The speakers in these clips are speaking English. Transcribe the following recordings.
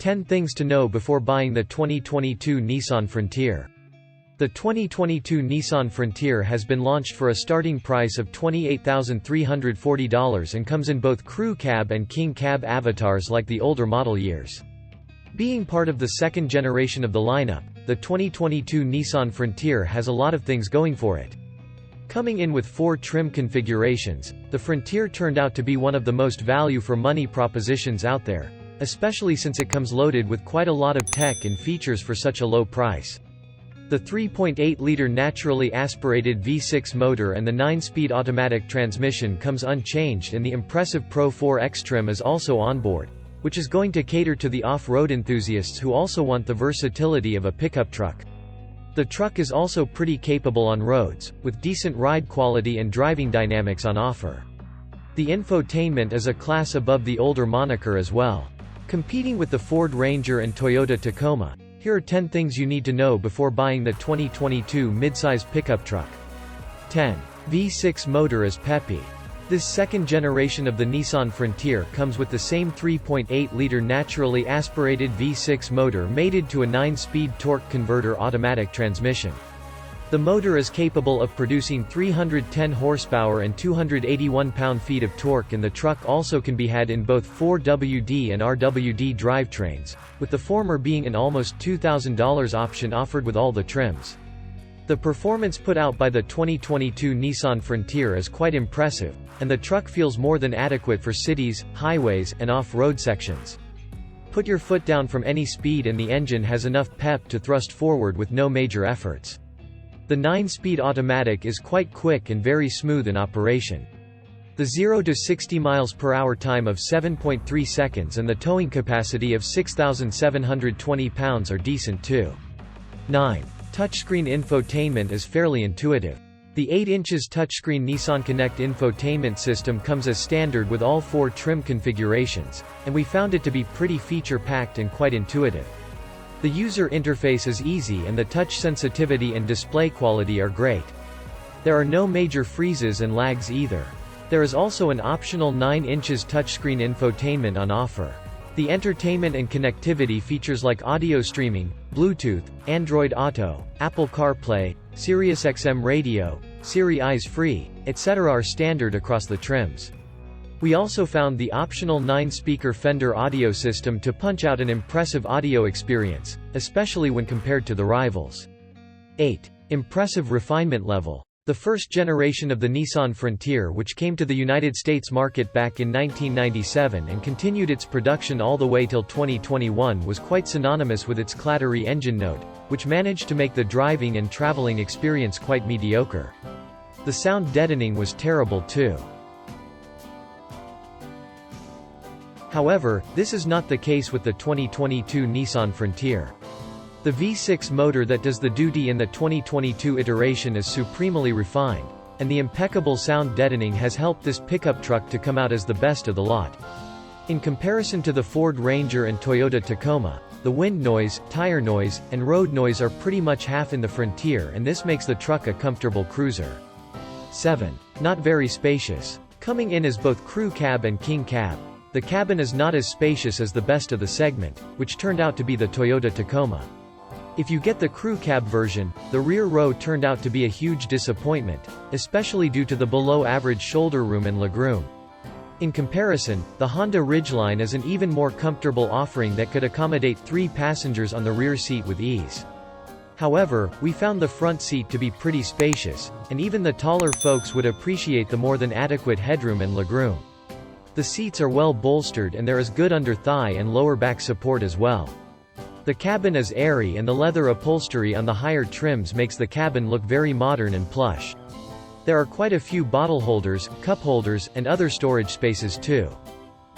10 things to know before buying the 2022 Nissan Frontier. The 2022 Nissan Frontier has been launched for a starting price of $28,340 and comes in both crew cab and king cab avatars like the older model years. Being part of the second generation of the lineup, the 2022 Nissan Frontier has a lot of things going for it. Coming in with 4 trim configurations, the Frontier turned out to be one of the most value-for-money propositions out there, especially since it comes loaded with quite a lot of tech and features for such a low price. The 3.8-liter naturally aspirated V6 motor and the 9-speed automatic transmission comes unchanged, and the impressive Pro 4X trim is also on board, which is going to cater to the off-road enthusiasts who also want the versatility of a pickup truck. The truck is also pretty capable on roads, with decent ride quality and driving dynamics on offer. The infotainment is a class above the older moniker as well. Competing with the Ford Ranger and Toyota Tacoma, here are 10 things you need to know before buying the 2022 midsize pickup truck. 10. V6 motor is peppy. This second generation of the Nissan Frontier comes with the same 3.8-liter naturally aspirated V6 motor mated to a 9-speed torque converter automatic transmission. The motor is capable of producing 310 horsepower and 281 pound-feet of torque, and the truck also can be had in both 4WD and RWD drivetrains, with the former being an almost $2,000 option offered with all the trims. The performance put out by the 2022 Nissan Frontier is quite impressive, and the truck feels more than adequate for cities, highways, and off-road sections. Put your foot down from any speed and the engine has enough pep to thrust forward with no major efforts. The 9-speed automatic is quite quick and very smooth in operation. The 0 to 60 miles per hour time of 7.3 seconds and the towing capacity of 6,720 pounds are decent too. 9. Touchscreen infotainment is fairly intuitive. The 8 inches touchscreen Nissan Connect infotainment system comes as standard with all 4 trim configurations, and we found it to be pretty feature-packed and quite intuitive. The user interface is easy and the touch sensitivity and display quality are great. There are no major freezes and lags either. There is also an optional 9 inches touchscreen infotainment on offer. The entertainment and connectivity features like audio streaming, Bluetooth, Android Auto, Apple CarPlay, SiriusXM Radio, Siri Eyes Free, etc. are standard across the trims. We also found the optional 9-speaker Fender audio system to punch out an impressive audio experience, especially when compared to the rivals. 8. Impressive refinement level. The first generation of the Nissan Frontier, which came to the United States market back in 1997 and continued its production all the way till 2021, was quite synonymous with its clattery engine note, which managed to make the driving and traveling experience quite mediocre. The sound deadening was terrible too. However, this is not the case with the 2022 Nissan Frontier. The V6 motor that does the duty in the 2022 iteration is supremely refined, and the impeccable sound deadening has helped this pickup truck to come out as the best of the lot. In comparison to the Ford Ranger and Toyota Tacoma, the wind noise, tire noise, and road noise are pretty much half in the Frontier, and this makes the truck a comfortable cruiser. 7. Not very spacious. Coming in as both crew cab and king cab, the cabin is not as spacious as the best of the segment, which turned out to be the Toyota Tacoma. If you get the crew cab version, the rear row turned out to be a huge disappointment, especially due to the below-average shoulder room and legroom. In comparison, the Honda Ridgeline is an even more comfortable offering that could accommodate 3 passengers on the rear seat with ease. However, we found the front seat to be pretty spacious, and even the taller folks would appreciate the more than adequate headroom and legroom. The seats are well bolstered and there is good under-thigh and lower back support as well. The cabin is airy and the leather upholstery on the higher trims makes the cabin look very modern and plush. There are quite a few bottle holders, cup holders, and other storage spaces too.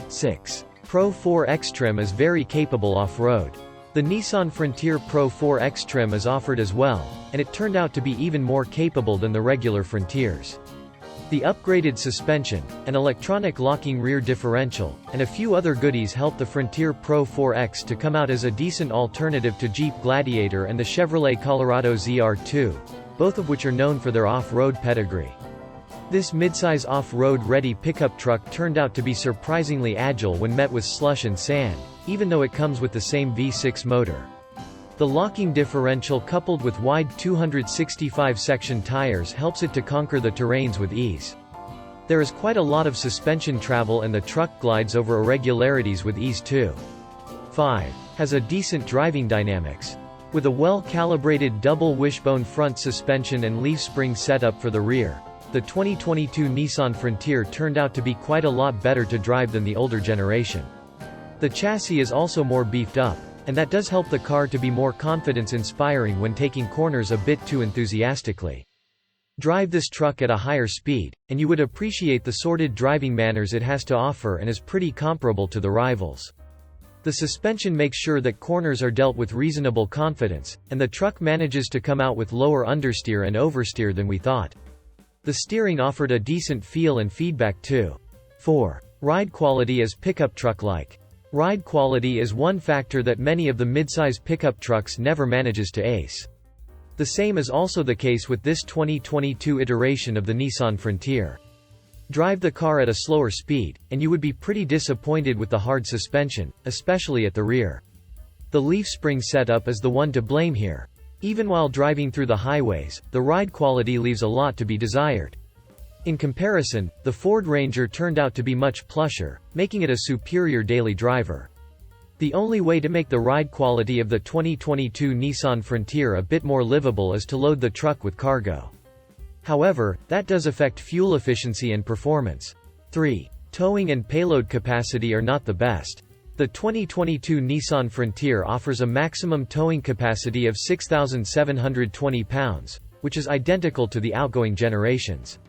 6. Pro 4X trim is very capable off-road. The Nissan Frontier Pro 4X trim is offered as well, and it turned out to be even more capable than the regular Frontiers. The upgraded suspension, an electronic locking rear differential, and a few other goodies help the Frontier Pro 4X to come out as a decent alternative to Jeep Gladiator and the Chevrolet Colorado ZR2, both of which are known for their off-road pedigree. This midsize off-road ready pickup truck turned out to be surprisingly agile when met with slush and sand, even though it comes with the same V6 motor. The locking differential coupled with wide 265-section tires helps it to conquer the terrains with ease. There is quite a lot of suspension travel and the truck glides over irregularities with ease too. 5. Has a decent driving dynamics. With a well-calibrated double wishbone front suspension and leaf spring setup for the rear, the 2022 Nissan Frontier turned out to be quite a lot better to drive than the older generation. The chassis is also more beefed up, and that does help the car to be more confidence-inspiring when taking corners a bit too enthusiastically. Drive this truck at a higher speed, and you would appreciate the sorted driving manners it has to offer and is pretty comparable to the rivals. The suspension makes sure that corners are dealt with reasonable confidence, and the truck manages to come out with lower understeer and oversteer than we thought. The steering offered a decent feel and feedback too. 4. Ride quality is pickup truck-like. Ride quality is one factor that many of the midsize pickup trucks never manages to ace. The same is also the case with this 2022 iteration of the Nissan Frontier. Drive the car at a slower speed, and you would be pretty disappointed with the hard suspension, especially at the rear. The leaf spring setup is the one to blame here. Even while driving through the highways, the ride quality leaves a lot to be desired. In comparison, the Ford Ranger turned out to be much plusher, making it a superior daily driver. The only way to make the ride quality of the 2022 Nissan Frontier a bit more livable is to load the truck with cargo. However, that does affect fuel efficiency and performance. 3. Towing and payload capacity are not the best. The 2022 Nissan Frontier offers a maximum towing capacity of 6,720 pounds, which is identical to the outgoing generations.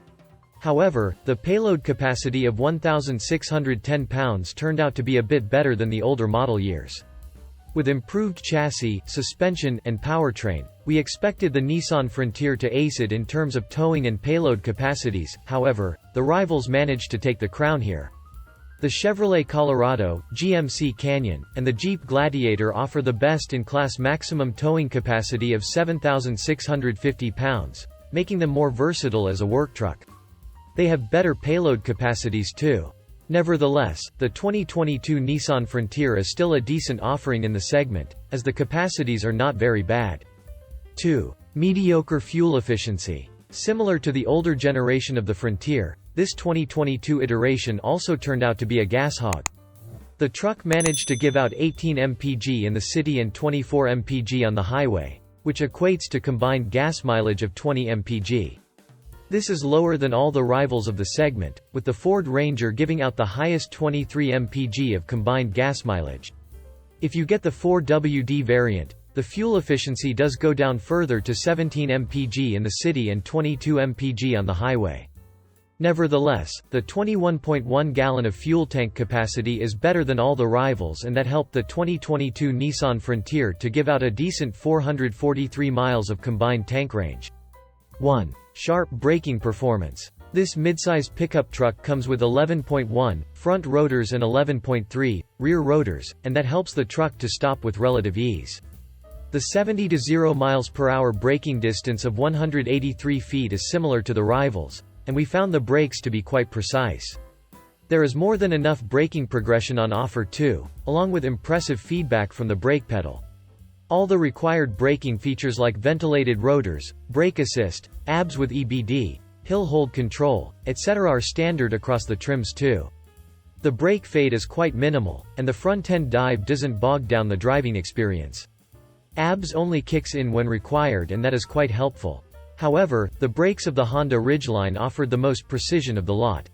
However, the payload capacity of 1,610 pounds turned out to be a bit better than the older model years. With improved chassis, suspension, and powertrain, we expected the Nissan Frontier to ace it in terms of towing and payload capacities. However, the rivals managed to take the crown here. The Chevrolet Colorado, GMC Canyon, and the Jeep Gladiator offer the best-in-class maximum towing capacity of 7,650 pounds, making them more versatile as a work truck. They have better payload capacities too. Nevertheless, the 2022 Nissan Frontier is still a decent offering in the segment, as the capacities are not very bad. 2. Mediocre fuel efficiency. Similar to the older generation of the Frontier, this 2022 iteration also turned out to be a gas hog. The truck managed to give out 18 mpg in the city and 24 mpg on the highway, which equates to combined gas mileage of 20 mpg. This is lower than all the rivals of the segment, with the Ford Ranger giving out the highest 23 mpg of combined gas mileage. If you get the 4WD variant, the fuel efficiency does go down further to 17 mpg in the city and 22 mpg on the highway. Nevertheless, the 21.1 gallon of fuel tank capacity is better than all the rivals, and that helped the 2022 Nissan Frontier to give out a decent 443 miles of combined tank range. 1. Sharp braking performance. This midsize pickup truck comes with 11.1 front rotors and 11.3 rear rotors, and that helps the truck to stop with relative ease. The 70 to 0 miles per hour braking distance of 183 feet is similar to the rivals, and we found the brakes to be quite precise. There is more than enough braking progression on offer too, along with impressive feedback from the brake pedal. All the required braking features like ventilated rotors, brake assist, ABS with EBD, hill hold control, etc. are standard across the trims too. The brake fade is quite minimal, and the front-end dive doesn't bog down the driving experience. ABS only kicks in when required, and that is quite helpful. However, the brakes of the Honda Ridgeline offered the most precision of the lot.